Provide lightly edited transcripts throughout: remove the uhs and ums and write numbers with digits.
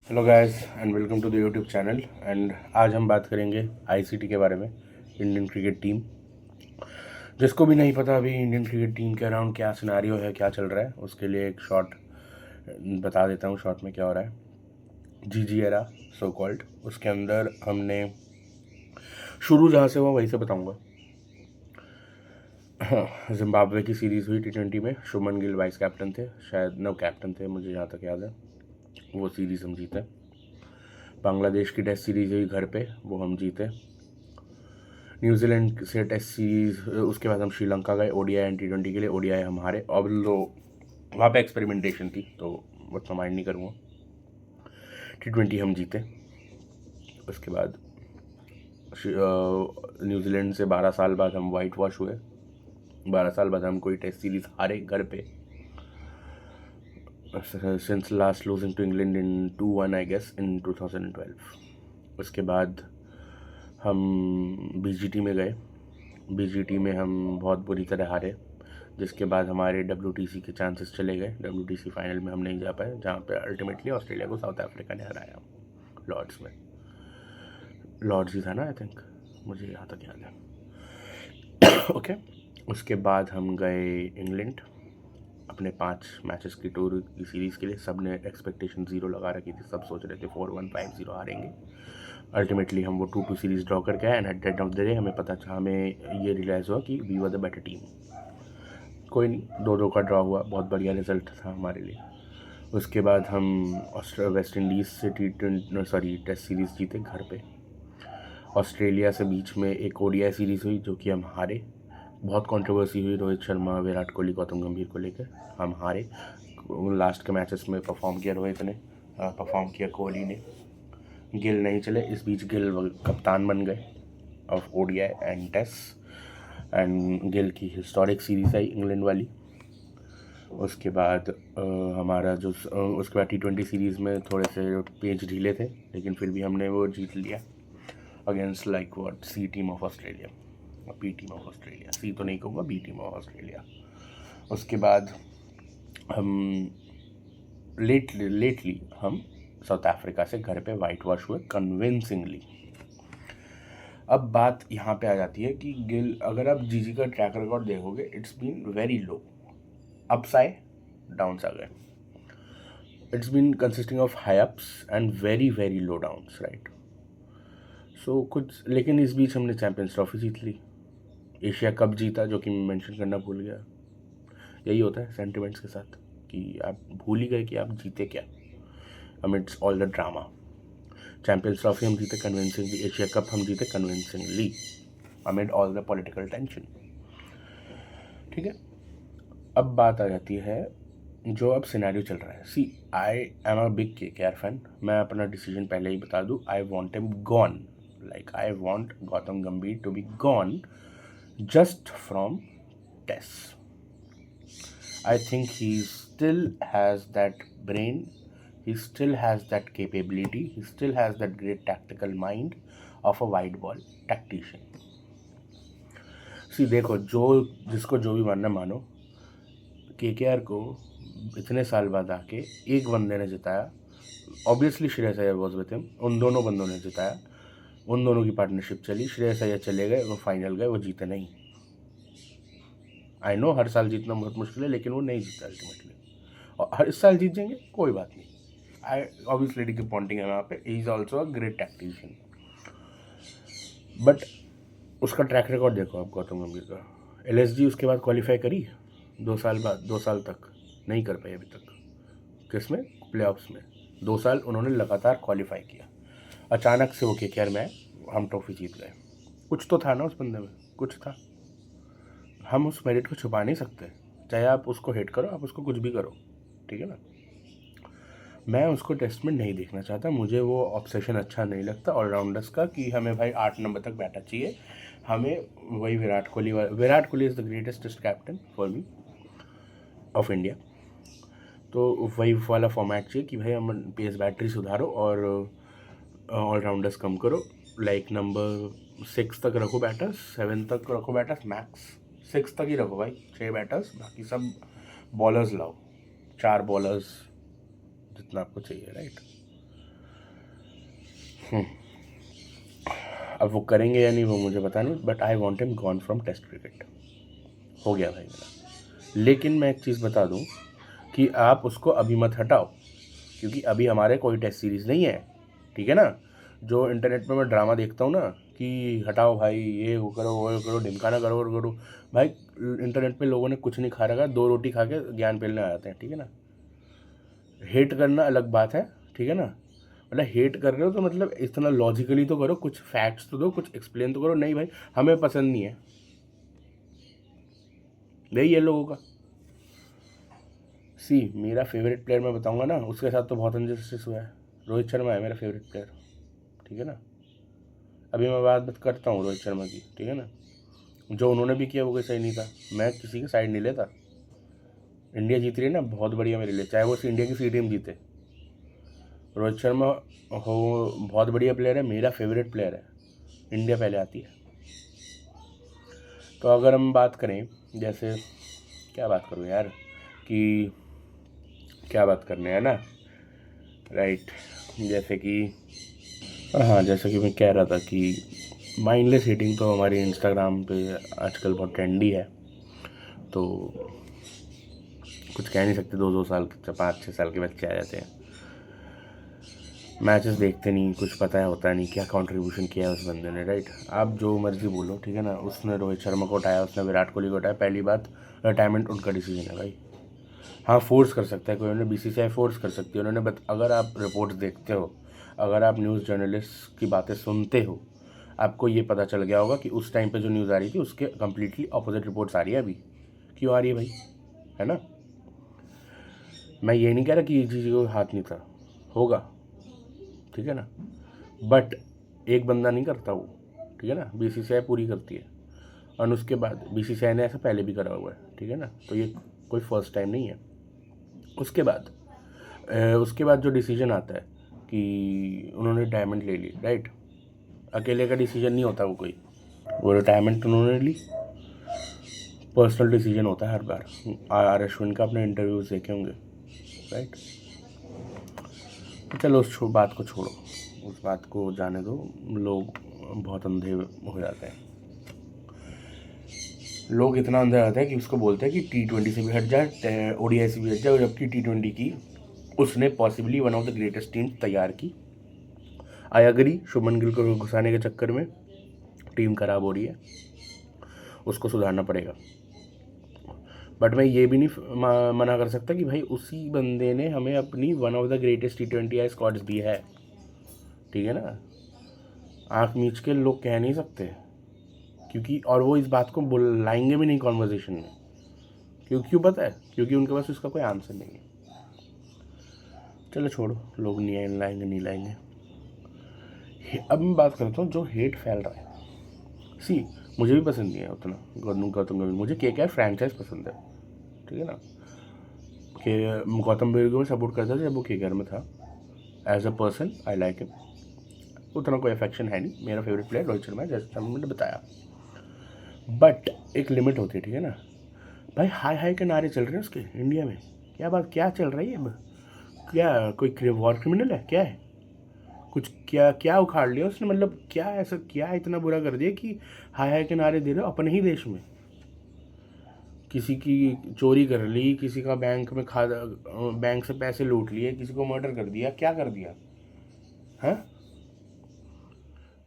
Hello guys and welcome to the YouTube channel. And आज हम बात करेंगे आईसीटी के बारे में, इंडियन क्रिकेट टीम। जिसको भी नहीं पता अभी इंडियन क्रिकेट टीम के अराउंड क्या सिनारियो है, क्या चल रहा है, उसके लिए एक शॉर्ट बता देता हूँ। शॉर्ट में क्या हो रहा है, जीजी एरा सो कॉल्ड, उसके अंदर हमने शुरू जहाँ से हुआ वहीं से बताऊँगा। जिम्बाब्वे की सीरीज़ हुई T20 में, शुभमन गिल वाइस कैप्टन थे, शायद नव कैप्टन थे, मुझे जहाँ तक याद है। वो सीरीज़ हम जीते। बांग्लादेश की टेस्ट सीरीज़ हुई घर पे, वो हम जीते। न्यूजीलैंड से टेस्ट सीरीज, उसके बाद हम श्रीलंका गए ओडीआई एंड T20 के लिए। ओडीआई हम हारे, अब लो वहाँ पे एक्सपेरिमेंटेशन थी तो उतना माइंड नहीं करूँगा। T20 हम जीते। उसके बाद न्यूजीलैंड से 12 साल बाद हम वाइट वॉश हुए। 12 साल बाद हम कोई टेस्ट सीरीज हारे घर पे, since last losing to England in 2-1 I guess in 2012। उसके बाद हम बीजीटी में गए। बीजीटी में हम बहुत बुरी तरह हारे, जिसके बाद हमारे WTC के चांसेस चले गए। WTC फाइनल में हम नहीं जा पाए, जहाँ पे अल्टीमेटली ऑस्ट्रेलिया को साउथ अफ्रीका ने हराया लॉर्ड्स में। लॉर्ड्स ही था ना, आई थिंक, मुझे यहाँ तक याद है। ओके। उसके बाद हम गए इंग्लैंड अपने 5 मैचेस की टूर की सीरीज़ के लिए। सब ने एक्सपेक्टेशन 0 लगा रखी थी, सब सोच रहे थे 4-1 5-0 हारेंगे। अल्टीमेटली हम वो 2-2 सीरीज़ ड्रॉ करके आए and at the end of the day हमें पता था, हमें ये रियलाइज़ हुआ कि we were the better team. कोई नहीं, 2-2 का ड्रॉ हुआ, बहुत बढ़िया रिजल्ट था हमारे लिए। उसके बाद हम वेस्ट इंडीज़ से टेस्ट सीरीज़ जीते घर पे। ऑस्ट्रेलिया से बीच में एक ओडीआई सीरीज़ हुई जो कि हम हारे। बहुत कंट्रोवर्सी हुई रोहित शर्मा, विराट कोहली, गौतम गंभीर को लेकर। हम हारे। लास्ट के मैचेस में परफॉर्म किया रोहित ने, परफॉर्म किया कोहली ने, गिल नहीं चले। इस बीच गिल कप्तान बन गए of ODI and test, and Gill की हिस्टोरिक सीरीज़ आई इंग्लैंड वाली। उसके बाद हमारा जो उसके बाद T20 सीरीज़ में थोड़े से पेज ढीले थे, लेकिन फिर भी हमने वो जीत लिया against like what C team of Australia, B team of Australia, C तो नहीं कहूँगा, बी टीम ऑफ ऑस्ट्रेलिया। उसके बाद हम लेटली हम साउथ अफ्रीका से घर पे वाइट वॉश हुए कन्विंसिंगली। अब बात यहाँ पे आ जाती है कि गिल, अगर आप जीजी का ट्रैक रिकॉर्ड देखोगे, it's been very low, ups आए, डाउन्स आ गए। It's been consisting of high ups and very very low downs, right. So कुछ, लेकिन इस बीच हमने चैंपियंस ट्रॉफी जीत ली, एशिया कप जीता, जो कि मैं मेंशन करना भूल गया। यही होता है सेंटिमेंट्स के साथ कि आप भूल ही गए कि आप जीते क्या, amidst all the drama. Champions trophy हम जीते कन्विंसिंगली, एशिया कप हम जीते convincingly amid all the political tension. ठीक है, अब बात आ जाती है जो अब सिनेरियो चल रहा है। See, I am a big KKR fan. मैं अपना डिसीजन पहले ही बता दूँ, I want him gone, like I want Gautam Gambhir to be gone just from test. I think he still has that brain, he still has that capability, he still has that great tactical mind of a white ball tactician. सी देखो, जो जिसको जो भी मानना मानो, KKR को इतने साल बाद आके एक बंदे ने जिताया। Obviously Shreyas Iyer was with him, उन दोनों बंदों ने जिताया, उन दोनों की पार्टनरशिप चली। श्रेयस अय्यर चले गए, वो फाइनल गए, वो जीते नहीं। आई नो हर साल जीतना बहुत मुश्किल है, लेकिन वो नहीं जीता अल्टीमेटली। और हर इस साल जीत जाएंगे, कोई बात नहीं। आई ऑब्वियसली डिसअपॉइंटिंग है वहाँ पे, he is also a great tactician, but उसका ट्रैक रिकॉर्ड देखो आप गौतम गंभीर का। LSG उसके बाद क्वालिफाई करी 2 साल बाद, 2 साल तक नहीं कर पाई अभी तक। किस में? प्लेऑफ्स में 2 साल उन्होंने लगातार क्वालिफाई किया। अचानक से वो KKR में आए, हम ट्रॉफी जीत गए। कुछ तो था ना उस बंदे में, कुछ था। हम उस मेरिट को छुपा नहीं सकते, चाहे आप उसको हेट करो, आप उसको कुछ भी करो, ठीक है ना। मैं उसको टेस्ट में नहीं देखना चाहता, मुझे वो ऑब्सेशन अच्छा नहीं लगता ऑलराउंडर्स का कि हमें भाई 8 नंबर तक बैटर चाहिए। हमें वही Virat Kohli is the greatest test captain for me of India. तो वही वाला फॉर्मेट चाहिए कि भाई हम पेस बैटरी सुधारो और ऑलराउंडर्स कम करो। लाइक नंबर 6 तक रखो बैटर्स, 7 तक रखो बैटर्स, मैक्स 6 तक ही रखो भाई, 6 बैटर्स, बाकी सब बॉलर्स लाओ, 4 बॉलर्स जितना आपको चाहिए, राइट। अब वो करेंगे या नहीं वो मुझे पता नहीं, but I want him gone from test cricket. हो गया भाई मेरा। लेकिन मैं एक चीज़ बता दूं कि आप उसको अभी मत हटाओ, क्योंकि अभी हमारे कोई टेस्ट सीरीज़ नहीं है, ठीक है ना। जो इंटरनेट पे मैं ड्रामा देखता हूँ ना कि हटाओ भाई, ये वो करो वो करो, ढिमकाना करो वो करो, भाई इंटरनेट पे लोगों ने कुछ नहीं खा रखा, 2 रोटी खा के ज्ञान पेलने आ जाते हैं, ठीक है ना। हेट करना अलग बात है, ठीक है ना। मतलब हेट कर रहे हो तो मतलब इतना लॉजिकली तो करो, कुछ फैक्ट्स तो दो, कुछ एक्सप्लेन तो करो। नहीं भाई हमें पसंद नहीं है, यही है लोगों का। सी मेरा फेवरेट प्लेयर मैं बताऊंगा ना, उसके साथ तो बहुत इनजस्टिस हुआ है। रोहित शर्मा है मेरा फेवरेट प्लेयर, ठीक है ना। अभी मैं बात करता हूँ रोहित शर्मा की, ठीक है ना। जो उन्होंने भी किया वो कोई सही नहीं था, मैं किसी की साइड नहीं लेता। इंडिया जीत रही है ना, बहुत बढ़िया मेरे लिए, चाहे वो इंडिया की सी टीम जीते। रोहित शर्मा हो बहुत बढ़िया प्लेयर है, मेरा फेवरेट प्लेयर है, इंडिया पहले आती है। तो अगर हम बात करें, जैसे क्या बात करूँ यार, कि क्या बात करने है ना, राइट। जैसे कि हाँ, जैसे कि मैं कह रहा था कि माइंडलेस हीटिंग तो हमारी इंस्टाग्राम पे आजकल बहुत ट्रेंडी है। तो कुछ कह नहीं सकते, 2-2 साल के 5-6 साल के बच्चे आ जाते हैं, मैचेस देखते नहीं, कुछ पता है होता नहीं क्या कंट्रीब्यूशन किया है उस बंदे ने, राइट। आप जो मर्जी बोलो, ठीक है ना। उसने रोहित शर्मा को उठाया, उसने विराट कोहली को उठाया। पहली बात, रिटायरमेंट उनका डिसीजन है भाई। हाँ फोर्स कर सकता है कोई, उन्होंने बीसीसीआई फोर्स कर सकती है उन्होंने, अगर आप रिपोर्ट्स देखते हो, अगर आप न्यूज़ जर्नलिस्ट की बातें सुनते हो, आपको ये पता चल गया होगा कि उस टाइम पे जो न्यूज़ आ रही थी उसके कम्प्लीटली अपोजिट रिपोर्ट्स आ रही है अभी। क्यों आ रही है भाई, है ना। मैं ये नहीं कह रहा कि ये चीज़ को हाथ नहीं था, होगा, ठीक है ना। बट एक बंदा नहीं करता वो, ठीक है ना, बीसीसीआई पूरी करती है। और उसके बाद बीसीसीआई ने ऐसा पहले भी करा हुआ है, ठीक है ना, तो ये कोई फर्स्ट टाइम नहीं है। उसके बाद जो डिसीजन आता है कि उन्होंने रिटायरमेंट ले ली, राइट। अकेले का डिसीजन नहीं होता वो कोई, वो रिटायरमेंट उन्होंने ली, पर्सनल डिसीजन होता है हर बार। आर अश्विन का अपने इंटरव्यूज़ देखे होंगे, राइट। चलो उस बात को छोड़ो, उस बात को जाने दो, लोग बहुत अंधे हो जाते हैं। लोग इतना अंधे हो जाते हैं कि उसको बोलते हैं कि T20 से भी हट जाए, ओडीआई से भी हट जाए, जबकि T20 की उसने possibly one of the greatest team तैयार की। आई अग्री, शुभमन गिल को घुसाने के चक्कर में टीम खराब हो रही है, उसको सुधारना पड़ेगा। बट मैं ये भी नहीं मना कर सकता कि भाई उसी बंदे ने हमें अपनी one of the greatest T20 squads दी है, ठीक है ना। आँख मीच के लोग कह नहीं सकते, क्योंकि और वो इस बात को बुलाएंगे भी नहीं कॉन्वर्जेशन में। क्यों पता है, क्योंकि उनके पास उसका कोई आंसर नहीं है। चलो छोड़ो, लोग नहीं लाएंगे नहीं लाएंगे। अब मैं बात करता हूँ जो हेट फैल रहा है। सी मुझे भी पसंद नहीं है उतना गौतम गंभीर, मुझे KKR फ्रैंचाइज पसंद है, ठीक है ना। कि गौतम गंभीर को मैं सपोर्ट करता था जब वो KKR में था। As a person I like him, उतना कोई अफेक्शन है नहीं। मेरा फेवरेट प्लेयर रोहित शर्मा है, जैसे मैंने बताया। बट एक लिमिट होती है, ठीक है ना। भाई हाई हाई के नारे चल रहे हैं उसके इंडिया में, क्या बात, क्या चल रही है अब, क्या कोई वॉर क्रिमिनल है क्या है, कुछ क्या क्या उखाड़ लिया उसने, मतलब क्या ऐसा क्या इतना बुरा कर दिया कि हाय हाय के नारे दे रहे हो अपने ही देश में। किसी की चोरी कर ली, किसी का बैंक से पैसे लूट लिए, किसी को मर्डर कर दिया, क्या कर दिया है।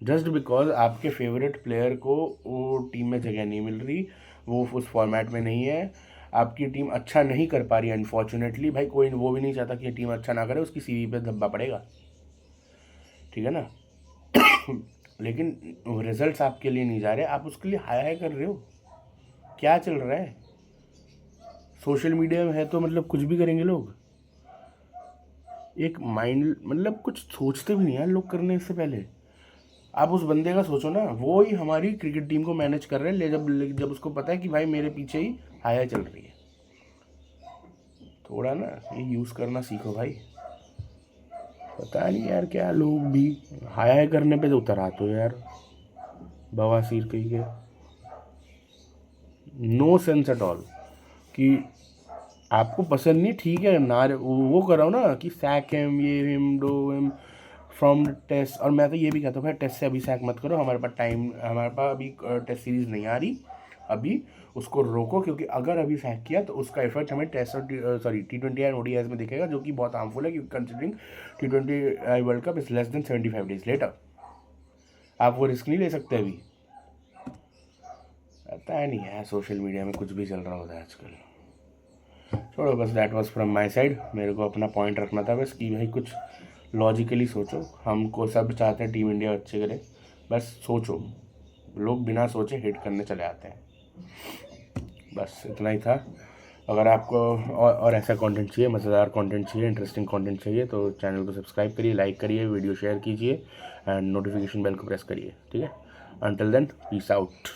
जस्ट बिकॉज आपके फेवरेट प्लेयर को वो टीम में जगह नहीं मिल रही, वो उस फॉर्मेट में नहीं है, आपकी टीम अच्छा नहीं कर पा रही अनफॉर्चुनेटली। भाई कोई वो भी नहीं चाहता कि टीम अच्छा ना करे, उसकी सीवी पे धब्बा पड़ेगा, ठीक है ना। लेकिन रिजल्ट्स आपके लिए नहीं जा रहे, आप उसके लिए हाय हाय कर रहे हो, क्या चल रहा है। सोशल मीडिया में है तो मतलब कुछ भी करेंगे लोग, एक माइंड मतलब कुछ सोचते भी नहीं यार लोग करने से पहले। आप उस बंदे का सोचो ना, वो ही हमारी क्रिकेट टीम को मैनेज कर रहे हैं, जब उसको पता है कि भाई मेरे पीछे ही हाय चल रही है। थोड़ा ना ये यूज़ करना सीखो भाई। पता नहीं यार क्या लोग भी हाय करने पे तो उतर आते हो यार, बवासीर कही के, नो सेंस एट ऑल। कि आपको पसंद नहीं, ठीक है ना, वो कराओ ना कि सैक हिम, ये him, do him, from test. और मैं तो ये भी कहता हूँ भाई टेस्ट से अभी सैक मत करो, हमारे पास अभी टेस्ट सीरीज़ नहीं आ रही, अभी उसको रोको, क्योंकि अगर अभी सैक किया तो उसका इफेक्ट हमें टेस्ट और T20 एंड ODIs में दिखेगा, जो कि बहुत हार्मफुल है, क्योंकि considering T20 world cup is less than 75 days later. आप वो रिस्क नहीं ले सकते अभी। पता है नहीं है, सोशल मीडिया में कुछ भी चल रहा होता है आजकल। छोड़ो बस, that was from my side. मेरे को अपना पॉइंट रखना था बस कि भाई कुछ लॉजिकली सोचो। हमको सब चाहते हैं टीम इंडिया अच्छे करे, बस सोचो। लोग बिना सोचे हिट करने चले आते हैं। बस इतना ही था। अगर आपको और ऐसा कंटेंट चाहिए, मज़ेदार कंटेंट चाहिए, इंटरेस्टिंग कंटेंट चाहिए, तो चैनल को सब्सक्राइब करिए, लाइक करिए, वीडियो शेयर कीजिए एंड नोटिफिकेशन बेल को प्रेस करिए। ठीक है, अंटिल देन पीस आउट।